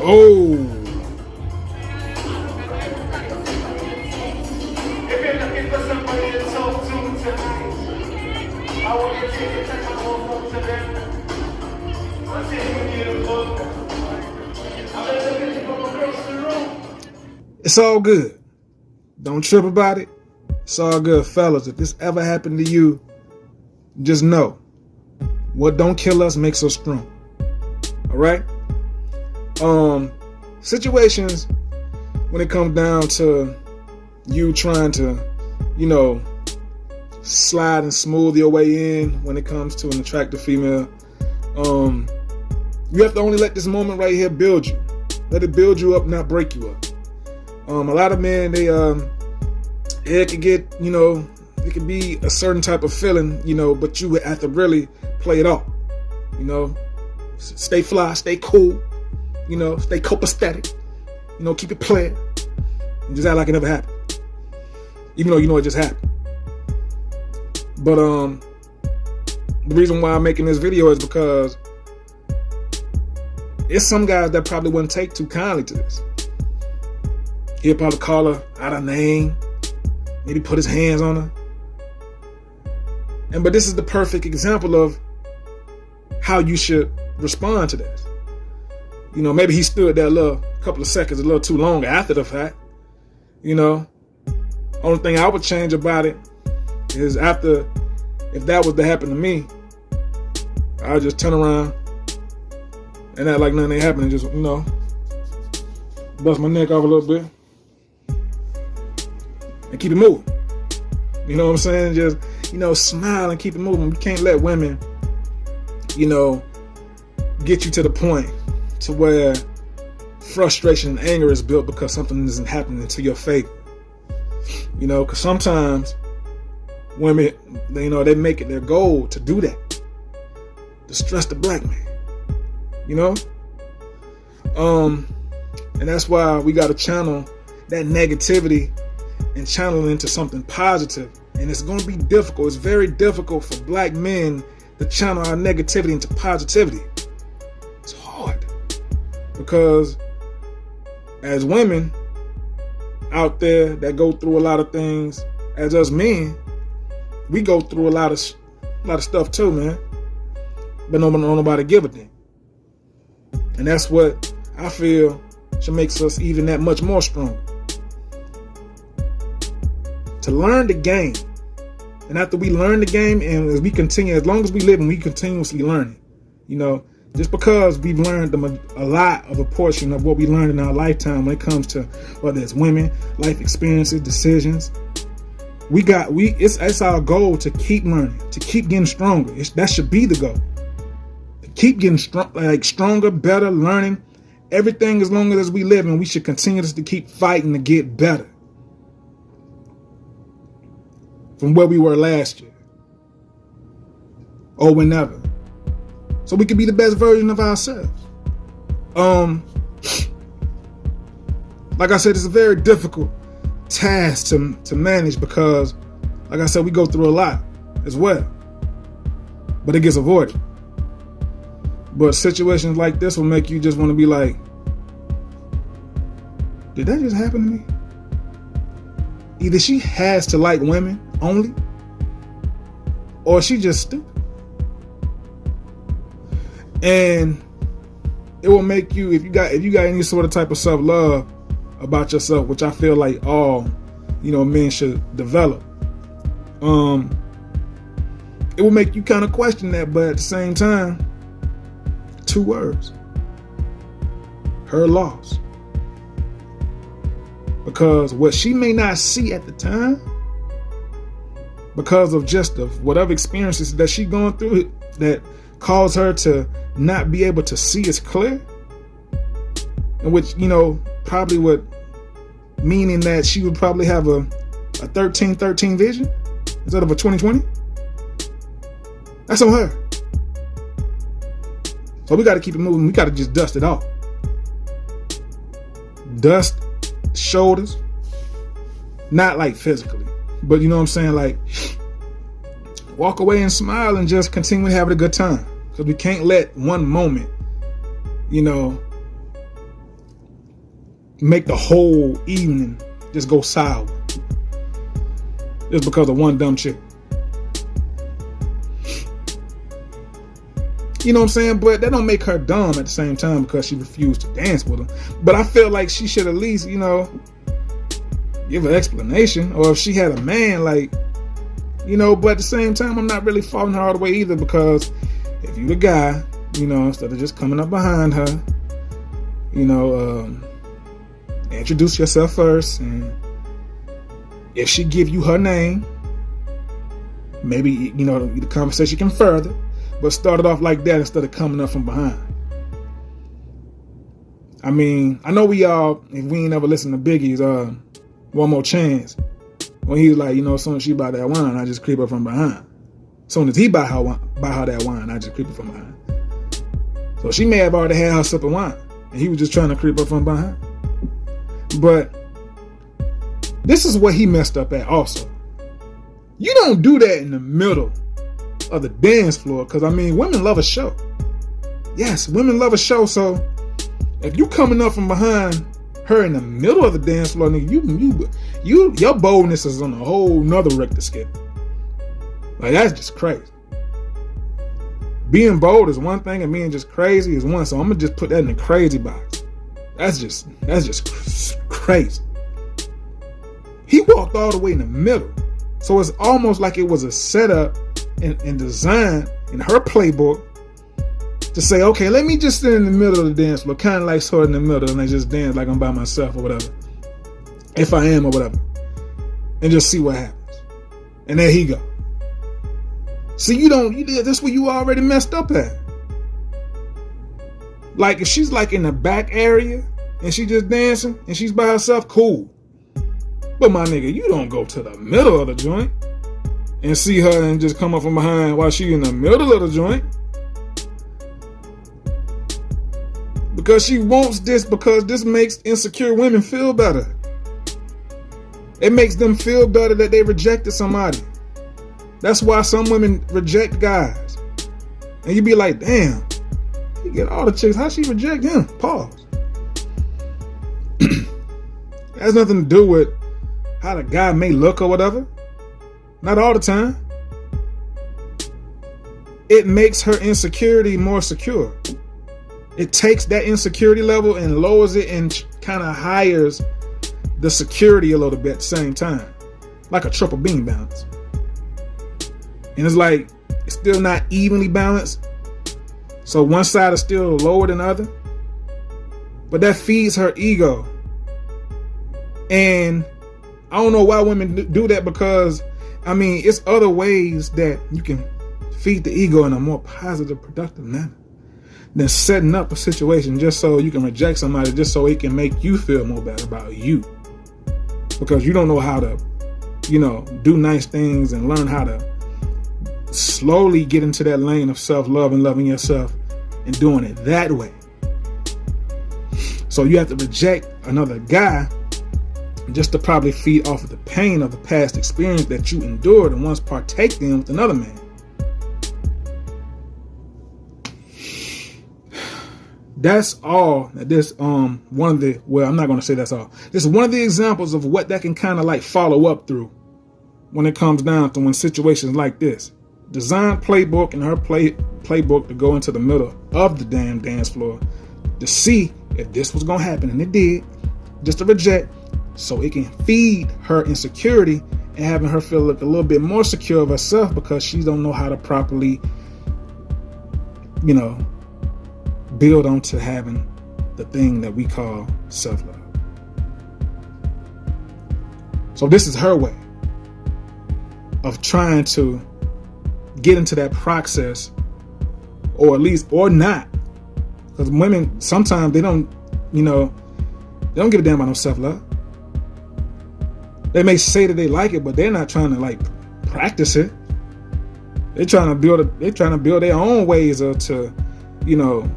Oh. If you're looking for somebody to talk to tonight, I want you to take the time to walk up to them. I'll take you to the book. I'm going to look at you from across the room. It's all good. Don't trip about it. It's all good, fellas. If this ever happened to you, just know what don't kill us makes us strong. All right? Situations when it comes down to you trying to, slide and smooth your way in when it comes to an attractive female. You have to only let this moment right here build you. Let it build you up, not break you up. A lot of men, it could get, it could be a certain type of feeling, but you would have to really play it off. Stay fly, stay cool, stay copacetic, keep it playing, and just act like it never happened. Even though you know it just happened. But the reason why I'm making this video is because it's some guys that probably wouldn't take too kindly to this. He'll probably call her out of name, maybe put his hands on her. But this is the perfect example of how you should respond to this. Maybe he stood there a couple of seconds a little too long after the fact. Only thing I would change about it is if that was to happen to me, I would just turn around and act like nothing ain't happening. Just, bust my neck off a little bit and keep it moving. You know what I'm saying? Just, smile and keep it moving. You can't let women, get you to the point to where frustration and anger is built because something isn't happening to your favor. Because sometimes women, they make it their goal to do that, to stress the black man. And that's why we got to channel that negativity and channel it into something positive. And it's going to be difficult. It's very difficult for black men to channel our negativity into positivity. It's hard because as women out there that go through a lot of things, as us men, we go through a lot of stuff too, man. But nobody give a damn. And that's what I feel should makes us even that much more stronger. To learn the game. And after we learn the game, and as we continue, as long as we live and we continuously learn it, just because we've learned a lot of a portion of what we learned in our lifetime when it comes to whether it's women, life experiences, decisions, it's our goal to keep learning, to keep getting stronger. That should be the goal. To keep getting stronger, better, learning everything as long as we live, and we should continue to keep fighting to get better from where we were last year or whenever, so we can be the best version of ourselves. Like I said, it's a very difficult task to manage because, like I said, we go through a lot as well, but it gets avoided. But situations like this will make you just want to be like, did that just happen to me? Either she has to like women only, or she just stupid. And it will make you, if you got any sort of type of self-love about yourself, which I feel like all men should develop, it will make you kind of question that. But at the same time, 2 words: her loss. Because what she may not see at the time, because of just whatever experiences that she's going through that cause her to not be able to see as clear, and which probably would meaning that she would probably have a 1313 vision instead of a 2020. That's on her. So we got to keep it moving. We got to just dust it off. Dust shoulders, not like physically, but you know what I'm saying, like walk away and smile and just continue having a good time, because we can't let one moment make the whole evening just go sour just because of one dumb chick. You know what I'm saying? But that don't make her dumb at the same time because she refused to dance with him. But I feel like she should at least, you know, give an explanation. Or if she had a man, like, you know, but at the same time, I'm not really faulting her all the way either, because if you the guy, you know, instead of just coming up behind her, you know, introduce yourself first, and if she give you her name, maybe, you know, the conversation can further, but start it off like that instead of coming up from behind. I mean, I know we all, if we ain't ever listened to Biggie's One More Chance, when he was like, you know, as soon as she buy that wine, I just creep her from behind. As soon as he buy her that wine, I just creep her from behind. So she may have already had her sip of wine, and he was just trying to creep her from behind. But this is what he messed up at also. You don't do that in the middle of the dance floor, because, I mean, women love a show. Yes, women love a show, so if you coming up from behind her in the middle of the dance floor, nigga, your boldness is on a whole nother Richter scale. Like, that's just crazy. Being bold is one thing, and being just crazy is one. So I'm gonna just put that in the crazy box. That's just crazy. He walked all the way in the middle, so it's almost like it was a setup and design in her playbook to say, okay, let me just stand in the middle of the dance floor, kind of like sort of in the middle, and I just dance like I'm by myself or whatever, if I am or whatever, and just see what happens. And there he go. See, that's where you already messed up at. Like, if she's like in the back area and she just dancing and she's by herself, cool. But my nigga, you don't go to the middle of the joint and see her and just come up from behind while she in the middle of the joint. Because she wants this, because this makes insecure women feel better. It makes them feel better that they rejected somebody. That's why some women reject guys. And you be like, damn, he get all the chicks. How she reject him? Pause. It has nothing to do with how the guy may look or whatever. Not all the time. It makes her insecurity more secure. It takes that insecurity level and lowers it and kind of hires the security a little bit at the same time. Like a triple beam balance. And it's like, it's still not evenly balanced. So one side is still lower than the other. But that feeds her ego. And I don't know why women do that, because, I mean, it's other ways that you can feed the ego in a more positive, productive manner than setting up a situation just so you can reject somebody, just so it can make you feel more bad about you. Because you don't know how to, you know, do nice things and learn how to slowly get into that lane of self-love and loving yourself and doing it that way. So you have to reject another guy just to probably feed off of the pain of the past experience that you endured and once partake in with another man. That's all that this I'm not going to say that's all. This is one of the examples of what that can kind of like follow up through when it comes down to when situations like this. Design playbook and her playbook to go into the middle of the damn dance floor to see if this was going to happen, and it did, just to reject, so it can feed her insecurity and having her feel like a little bit more secure of herself, because she don't know how to properly, you know, build onto having the thing that we call self-love. So this is her way of trying to get into that process, or at least, or not, because women sometimes they don't give a damn about no self-love. They may say that they like it, but they're not trying to like practice it. They're trying to build their own ways to, you know,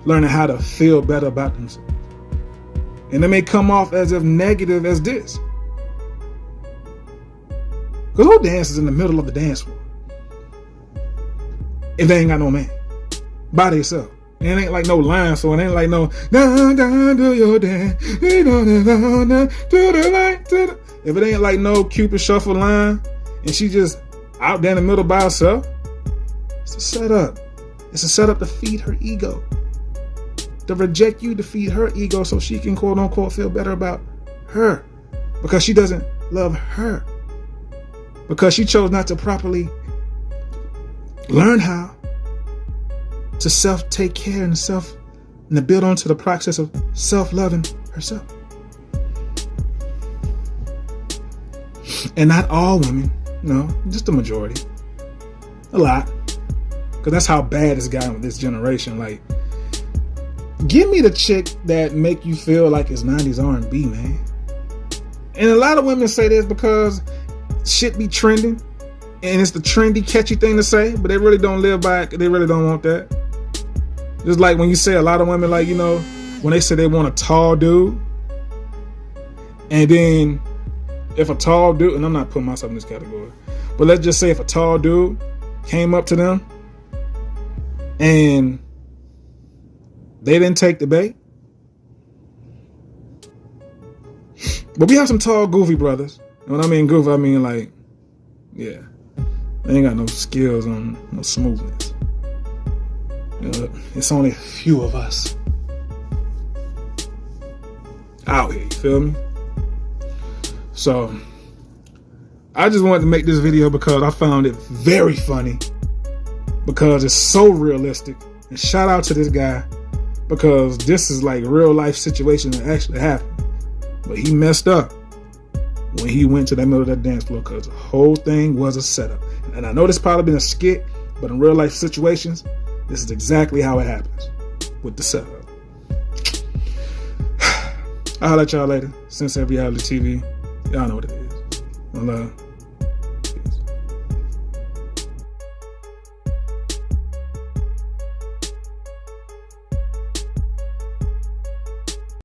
learning how to feel better about themselves. And it may come off as if negative as this. Because who dances in the middle of the dance floor if they ain't got no man by themselves? And it ain't like no line, so it ain't like no down, down, do your dance, do the light, to the. If it ain't like no Cupid shuffle line, and she just out there in the middle by herself, it's a setup. It's a setup to feed her ego, to reject you, to feed her ego, so she can quote unquote feel better about her, because she doesn't love her, because she chose not to properly learn how to self-take care and to build onto the process of self-loving herself. And not all women, no, just the majority. A lot. Because that's how bad it's gotten with this generation. Like, give me the chick that make you feel like it's 90s R&B, man. And a lot of women say this because shit be trending. And it's the trendy, catchy thing to say, but they really don't live by it. They really don't want that. Just like when you say a lot of women, like, you know, when they say they want a tall dude, and then if a tall dude, and I'm not putting myself in this category, but let's just say if a tall dude came up to them and they didn't take the bait. But we have some tall, goofy brothers. And when I mean goofy, I mean like, yeah, they ain't got no skills on no smoothness. You know, it's only a few of us out here, you feel me? So I just wanted to make this video because I found it very funny, because it's so realistic. And shout out to this guy, because this is like real life situation that actually happened. But he messed up when he went to that middle of that dance floor, because the whole thing was a setup. And I know this probably been a skit, but in real life situations, this is exactly how it happens with the setup. I'll let y'all later. Sensei Reality TV. Y'all know what it is. I love.